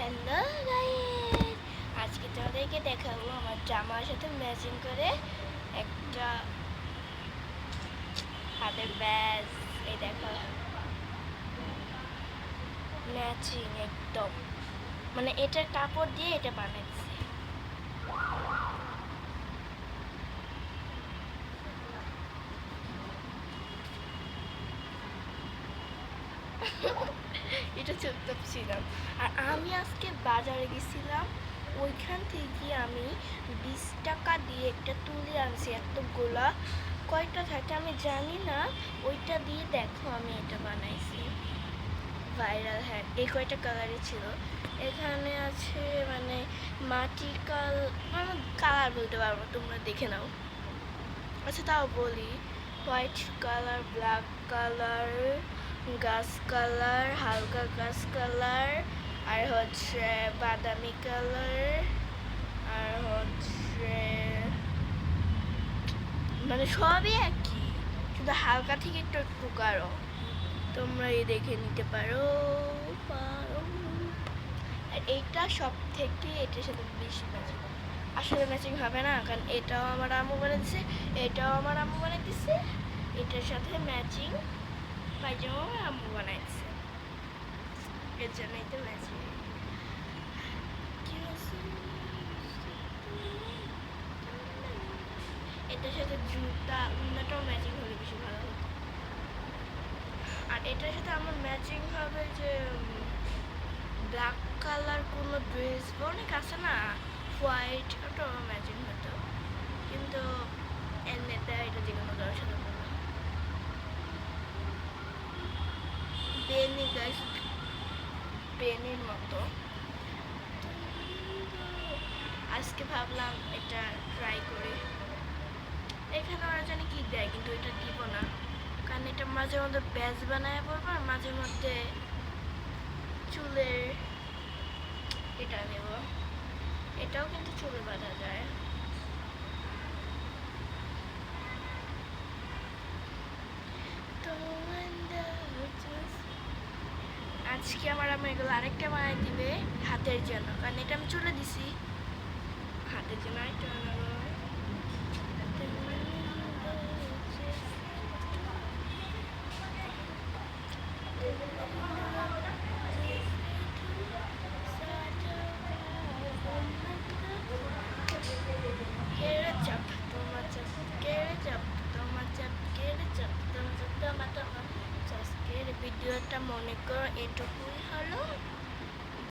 Hello guys, আজকে তোমাদেরকে দেখাবো আমার জামার সাথে ম্যাচিং করে একটা হাতের ব্যাজ। এই দেখো, ম্যাচিং একদম, মানে এটার কাপড় দিয়ে এটা বানাইছি। এটা চুপচাপ ছিলাম। আর আমি আজকে বাজারে গেছিলাম, ওইখান থেকে আমি 20 টাকা দিয়ে একটা তুলি আনছি। এতগুলা কয়টা থাকে আমি জানি না, ওইটা দিয়ে দেখো আমি এটা বানাইছি। ভাইরাল, হ্যাঁ, এই কয়টা কালারই ছিল। এখানে আছে মানে মাটি মানে কালার বলতে পারবো, তোমরা দেখে নাও। আচ্ছা তাও বলি, হোয়াইট কালার, ব্ল্যাক কালার, গাছ কালার, হালকা গাছ কালার, আর হচ্ছে বাদামি কালার, আর হচ্ছে মানে সবই একই, শুধু হালকা থেকে একটু একটু গাঢ়। তোমরা এই দেখে নিতে পারো। আর এইটা সব থেকে এটার সাথে বেশি ম্যাচিং। আসলে ম্যাচিং হবে না, কারণ এটাও আমার আম্মু বানিয়ে দিছে, এটাও আমার আম্মু বানিয়ে দিছে। এটার সাথে ম্যাচিং পায়জামা আমার আম্মু বানাইছে, এর জন্যই তো ম্যাচিং। এটার সাথে জুতা উন্নাটাও ম্যাচিং হলে বেশি ভালো হতো। আর এটার সাথে আমার ম্যাচিং হবে যে ব্ল্যাক কালার কোনো ড্রেস বা অনেক আছে না, হোয়াইট, ওটাও ম্যাচিং হতো। কিন্তু এমনিতে এটা যে কোনো কারোর সাথে বেনি গাইস, বেনির মতো। আজকে ভাবলাম এটা ট্রাই করি। এখানে ওরা জানি কি দেয়, কিন্তু এটা দিব না, কারণ এটা মাঝে মধ্যে ব্যাজ বানায় পড়বো, আর মাঝে মধ্যে চুলের এটা নেব। এটাও কিন্তু চুলে বাঁধা যায়। আজকে আমার আম্মা এগুলো আরেকটা বানাই দিবে হাতের জন্য, কারণ এটা আমি চুলে দিছি, হাতের জন্য আরেকটা বানাবো।